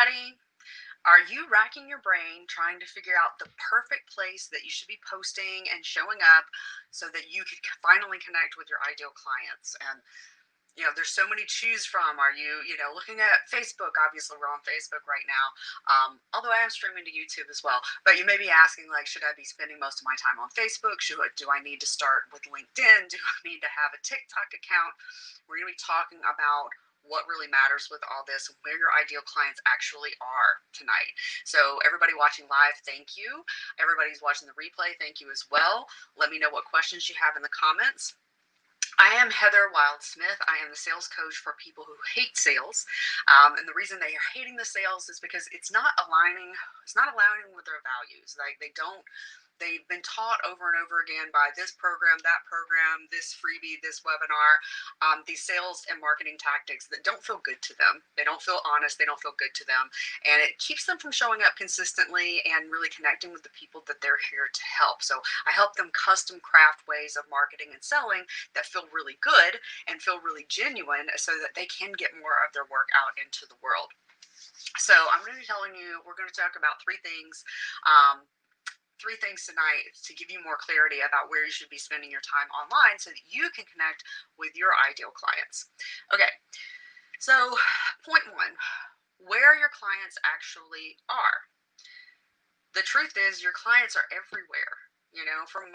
everybody. Are you racking your brain trying to figure out the perfect place that you should be posting and showing up so that you could finally connect with your ideal clients? And there's so many to choose from. Are you, looking at Facebook? Obviously, we're on Facebook right now. Although I am streaming to YouTube as well. But you may be asking, like, should I be spending most of my time on Facebook? Do I need to start with LinkedIn? Do I need to have a TikTok account? We're going to be talking about what really matters with all this, where your ideal clients actually are tonight. So everybody watching live, thank you. Everybody's watching the replay, thank you as well. Let me know what questions you have in the comments. I am Heather Wildsmith. I am the sales coach for people who hate sales. And the reason they are hating the sales is because it's not aligning with their values. Like they've been taught over and over again by this program, that program, this freebie, this webinar, these sales and marketing tactics that don't feel good to them. They don't feel honest. They don't feel good to them. And it keeps them from showing up consistently and really connecting with the people that they're here to help. So I help them custom craft ways of marketing and selling that feel really good and feel really genuine so that they can get more of their work out into the world. So I'm going to be telling you, we're going to talk about three things tonight to give you more clarity about where you should be spending your time online so that you can connect with your ideal clients. Okay, so point one, where your clients actually are. The truth is your clients are everywhere. For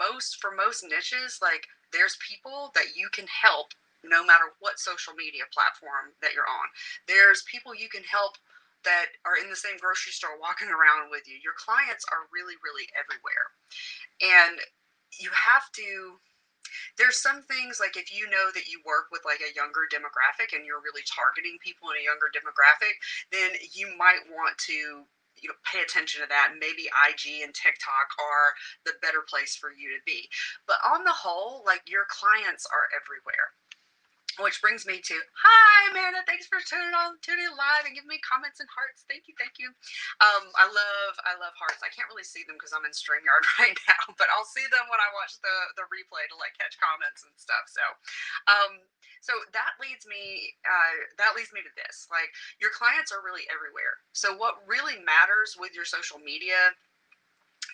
most niches, like there's people that you can help no matter what social media platform that you're on. There's people you can help that are in the same grocery store walking around with you. Your clients are really, really everywhere. And you have to, there's some things like if you know that you work with like a younger demographic and you're really targeting people in a younger demographic, then you might want to pay attention to that. And maybe IG and TikTok are the better place for you to be. But on the whole, like your clients are everywhere. Which brings me to, hi Amanda, thanks for tuning live and giving me comments and hearts. Thank you. I love hearts. I can't really see them because I'm in StreamYard right now, but I'll see them when I watch the replay to like catch comments and stuff. So that leads me to this. Like your clients are really everywhere. So what really matters with your social media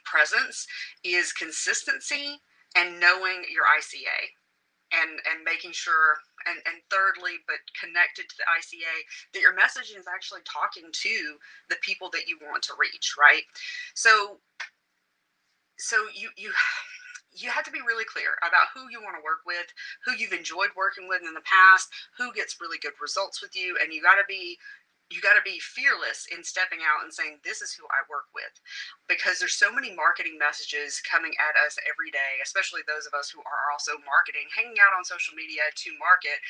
presence is consistency and knowing your ICA. And making sure, and thirdly, but connected to the ICA, that your messaging is actually talking to the people that you want to reach, right? So you have to be really clear about who you want to work with, who you've enjoyed working with in the past, who gets really good results with you, and you got to be fearless in stepping out and saying, this is who I work with. Because there's so many marketing messages coming at us every day, especially those of us who are also marketing, hanging out on social media to market.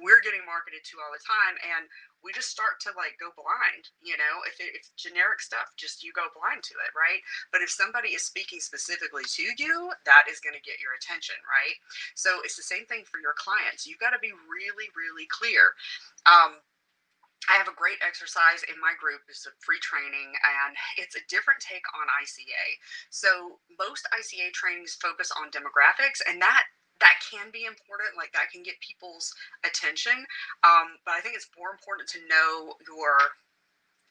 We're getting marketed to all the time, and we just start to like go blind. If it's generic stuff, just you go blind to it, right? But if somebody is speaking specifically to you, that is going to get your attention, right? So it's the same thing for your clients. You've got to be really, really clear. I have a great exercise in my group. It's a free training, and it's a different take on ICA. So most ICA trainings focus on demographics, and that can be important. Like that can get people's attention. But I think it's more important to know your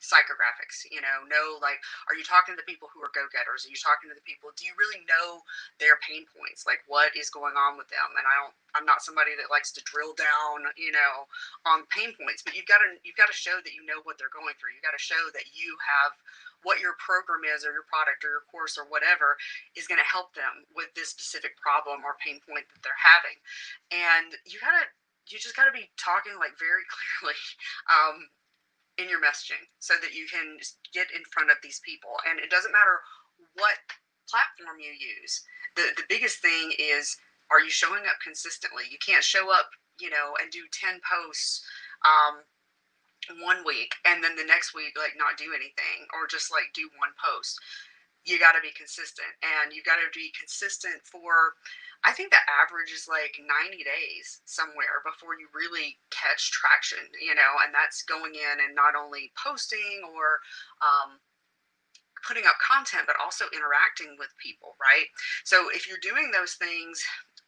psychographics, know like, are you talking to the people who are go-getters? Are you talking to the people, do you really know their pain points? Like what is going on with them? And I'm not somebody that likes to drill down, on pain points, but you've got to show that you know what they're going through. You got to show that you have what your program is, or your product or your course or whatever is going to help them with this specific problem or pain point that they're having. And you just got to be talking like very clearly, in your messaging so that you can get in front of these people. And it doesn't matter what platform you use. The biggest thing is, are you showing up consistently? You can't show up, and do 10 posts one week and then the next week like not do anything, or just like do one post. You got to be consistent, and you got to be consistent for, I think the average is like 90 days somewhere before you really catch traction, and that's going in and not only posting or putting up content, but also interacting with people, right? So if you're doing those things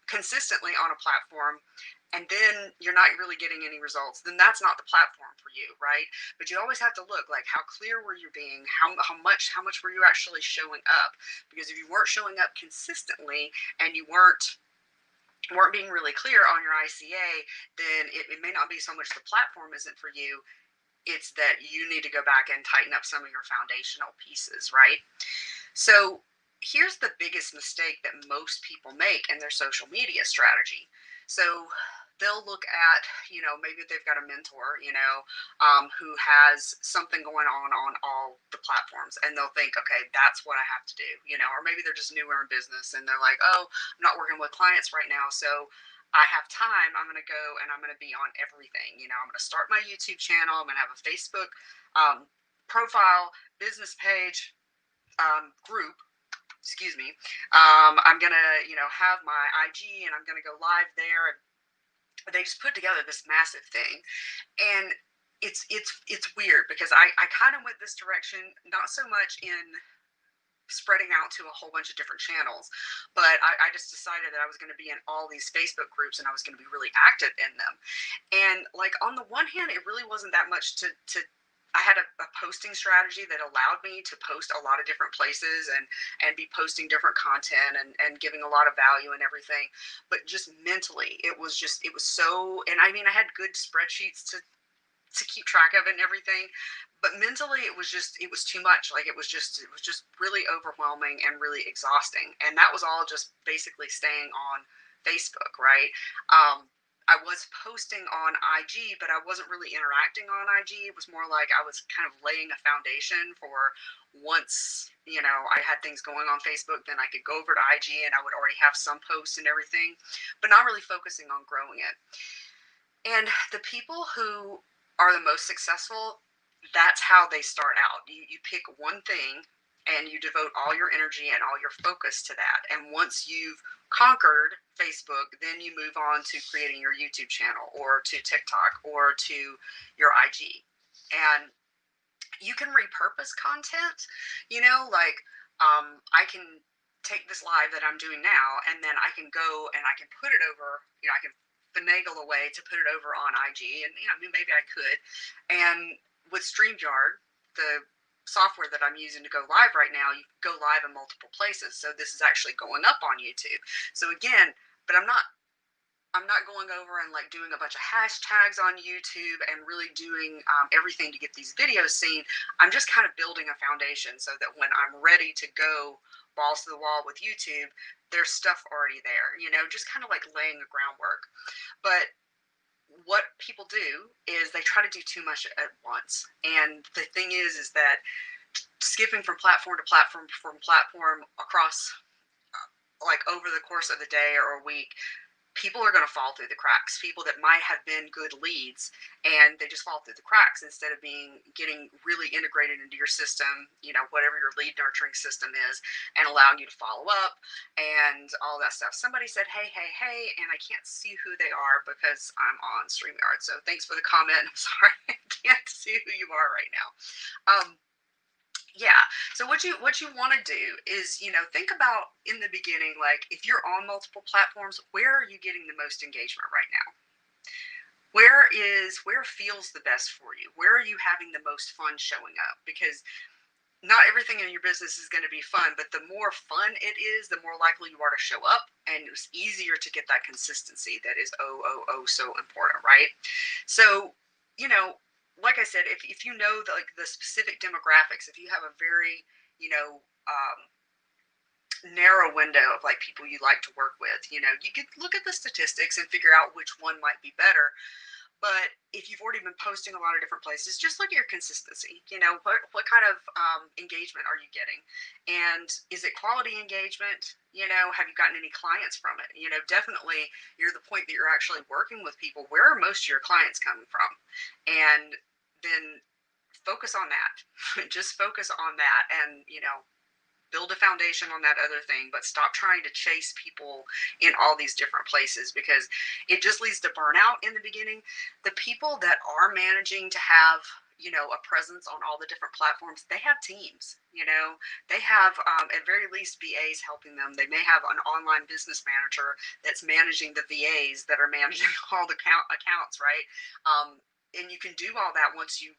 consistently on a platform, and then you're not really getting any results, then that's not the platform for you, right? But you always have to look like, how clear were you being, how much were you actually showing up? Because if you weren't showing up consistently, and you weren't being really clear on your ICA, then it may not be so much the platform isn't for you, it's that you need to go back and tighten up some of your foundational pieces, right? So here's the biggest mistake that most people make in their social media strategy. So they'll look at, maybe they've got a mentor, who has something going on all the platforms, and they'll think, okay, that's what I have to do, or maybe they're just newer in business and they're like, oh, I'm not working with clients right now, so I have time. I'm going to go and I'm going to be on everything. I'm going to start my YouTube channel. I'm going to have a Facebook profile, business page, group, excuse me. I'm gonna, have my IG, and I'm gonna go live there. They just put together this massive thing, and it's weird because I kind of went this direction, not so much in spreading out to a whole bunch of different channels, but I just decided that I was going to be in all these Facebook groups, and I was going to be really active in them. And like, on the one hand, it really wasn't that much to I had a posting strategy that allowed me to post a lot of different places, and be posting different content, and giving a lot of value and everything. But just mentally, it was so, and I mean, I had good spreadsheets to keep track of it and everything, but mentally it was too much. Like, it was just really overwhelming and really exhausting, and that was all just basically staying on Facebook, right? I was posting on IG, but I wasn't really interacting on IG. It was more like I was kind of laying a foundation for, once I had things going on Facebook, then I could go over to IG and I would already have some posts and everything, but not really focusing on growing it. And the people who are the most successful, that's how they start out. You pick one thing, and you devote all your energy and all your focus to that. And once you've conquered Facebook, then you move on to creating your YouTube channel, or to TikTok, or to your IG. And you can repurpose content, like, I can take this live that I'm doing now, and then I can go and I can put it over, I can finagle a way to put it over on IG, and, maybe I could. And with StreamYard, the software that I'm using to go live right now, you go live in multiple places. So this is actually going up on YouTube. So again, but I'm not going over and like doing a bunch of hashtags on YouTube and really doing everything to get these videos seen. I'm just kind of building a foundation so that when I'm ready to go balls to the wall with YouTube, there's stuff already there, just kind of like laying the groundwork. But what people do is they try to do too much at once. And the thing is that skipping from platform to platform, from platform across, like, over the course of a day or a week, people are going to fall through the cracks. People that might have been good leads, and they just fall through the cracks instead of getting really integrated into your system, whatever your lead nurturing system is, and allowing you to follow up and all that stuff. Somebody said, hey, and I can't see who they are because I'm on StreamYard. So thanks for the comment. I'm sorry, I can't see who you are right now. Yeah. So what you want to do is, think about, in the beginning, like, if you're on multiple platforms, where are you getting the most engagement right now? Where feels the best for you? Where are you having the most fun showing up? Because not everything in your business is going to be fun, but the more fun it is, the more likely you are to show up, and it's easier to get that consistency that is so important, right? So, like I said, if you know the specific demographics, if you have a very, narrow window of like people you like to work with, you could look at the statistics and figure out which one might be better. But if you've already been posting a lot of different places, just look at your consistency. What kind of engagement are you getting? And is it quality engagement? Have you gotten any clients from it? Definitely, you're the point that you're actually working with people. Where are most of your clients coming from? And then focus on that. Just focus on that, and, build a foundation on that other thing, but stop trying to chase people in all these different places, because it just leads to burnout in the beginning. The people that are managing to have a presence on all the different platforms, they have teams. They have, at very least, VAs helping them. They may have an online business manager that's managing the VAs that are managing all the accounts, right? And you can do all that once you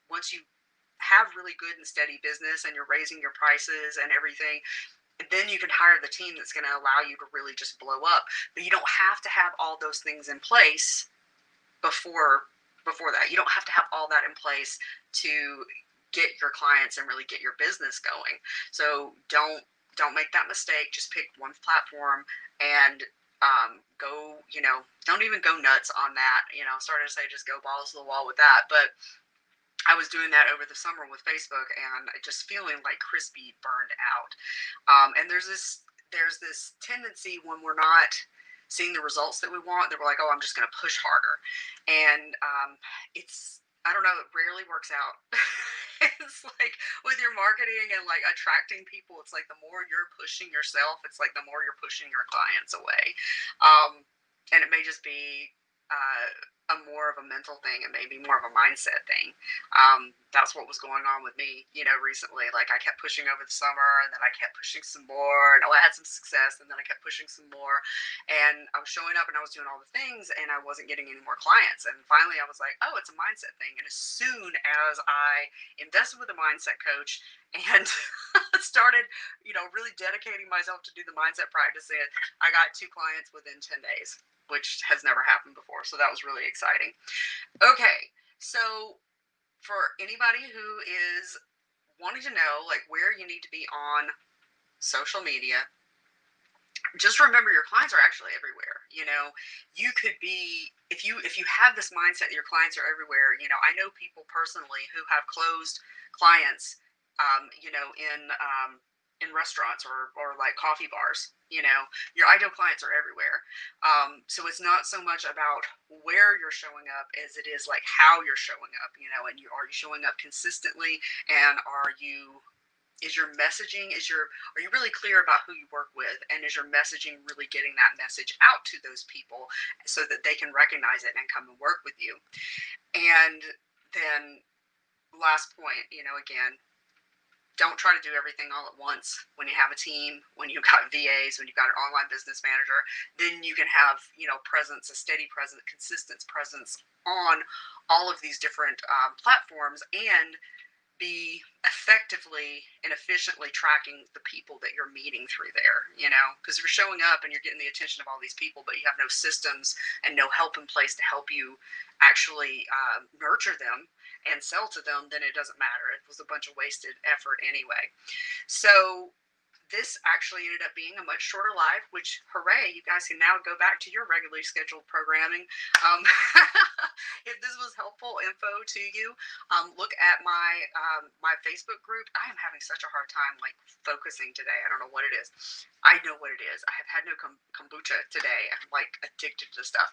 have really good and steady business and you're raising your prices and everything. Then you can hire the team that's going to allow you to really just blow up. But you don't have to have all those things in place before that. You don't have to have all that in place to get your clients and really get your business going. So don't make that mistake. Just pick one platform and go, don't even go nuts on that. Started to say just go balls to the wall with that. But I was doing that over the summer with Facebook and just feeling like crispy burned out. And there's this tendency when we're not seeing the results that we want, that we're like, oh, I'm just going to push harder. And I don't know, it rarely works out. It's like with your marketing and like attracting people, it's like the more you're pushing yourself, it's like the more you're pushing your clients away. And it may just be a more of a mental thing, and maybe more of a mindset thing. That's what was going on with me, recently. Like I kept pushing over the summer, and then I kept pushing some more, and I had some success, and then I kept pushing some more, and I was showing up and I was doing all the things, and I wasn't getting any more clients. And finally, I was like, oh, it's a mindset thing. And as soon as I invested with a mindset coach and started, really dedicating myself to do the mindset practicing, I got 2 clients within 10 days, which has never happened before. So that was really exciting. Okay, so for anybody who is wanting to know like where you need to be on social media, just remember your clients are actually everywhere. You could be, if you have this mindset that your clients are everywhere. I know people personally who have closed clients, in restaurants or like coffee bars. Your ideal clients are everywhere. So it's not so much about where you're showing up as it is like how you're showing up. And are you showing up consistently, and is your messaging, are you really clear about who you work with, and is your messaging really getting that message out to those people so that they can recognize it and come and work with you? And then last point, again, don't try to do everything all at once. When you have a team, when you've got VAs, when you've got an online business manager, then you can have, presence, a steady presence, consistent presence on all of these different platforms, and be effectively and efficiently tracking the people that you're meeting through there, because if you're showing up and you're getting the attention of all these people, but you have no systems and no help in place to help you actually nurture them and sell to them, then it doesn't matter. It was a bunch of wasted effort anyway. So this actually ended up being a much shorter live, which, hooray, you guys can now go back to your regularly scheduled programming. If this was helpful info to you, look at my Facebook group. I am having such a hard time like focusing today. I don't know what it is. I know what it is. I have had no kombucha today. I'm like addicted to stuff.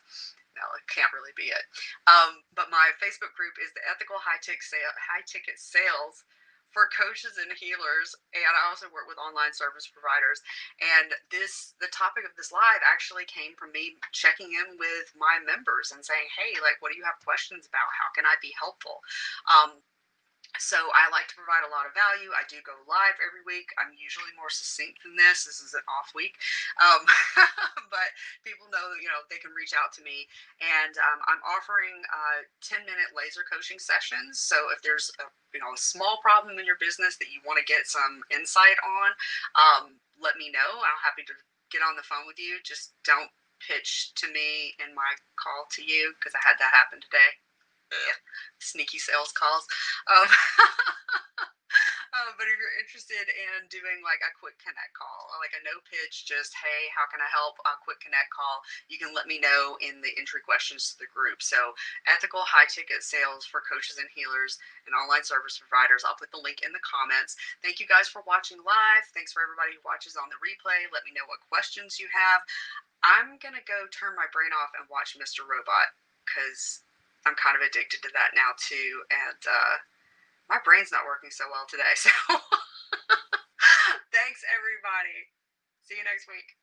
No, it can't really be it. But my Facebook group is the Ethical High Ticket Sales for Coaches and Healers, and I also work with online service providers. And the topic of this live actually came from me checking in with my members and saying, hey, like, what do you have questions about? How can I be helpful? So I like to provide a lot of value. I do go live every week. I'm usually more succinct than this. This is an off week. But people know that, they can reach out to me. And I'm offering 10-minute laser coaching sessions. So if there's a small problem in your business that you want to get some insight on, let me know. I'm happy to get on the phone with you. Just don't pitch to me in my call to you, because I had that happen today. Sneaky sales calls. But if you're interested in doing like a quick connect call, like a no pitch, just, hey, how can I help? A quick connect call, you can let me know in the entry questions to the group. So Ethical High Ticket Sales for Coaches and Healers and Online Service Providers. I'll put the link in the comments. Thank you guys for watching live. Thanks for everybody who watches on the replay. Let me know what questions you have. I'm going to go turn my brain off and watch Mr. Robot, because I'm kind of addicted to that now too, and my brain's not working so well today. So thanks, everybody. See you next week.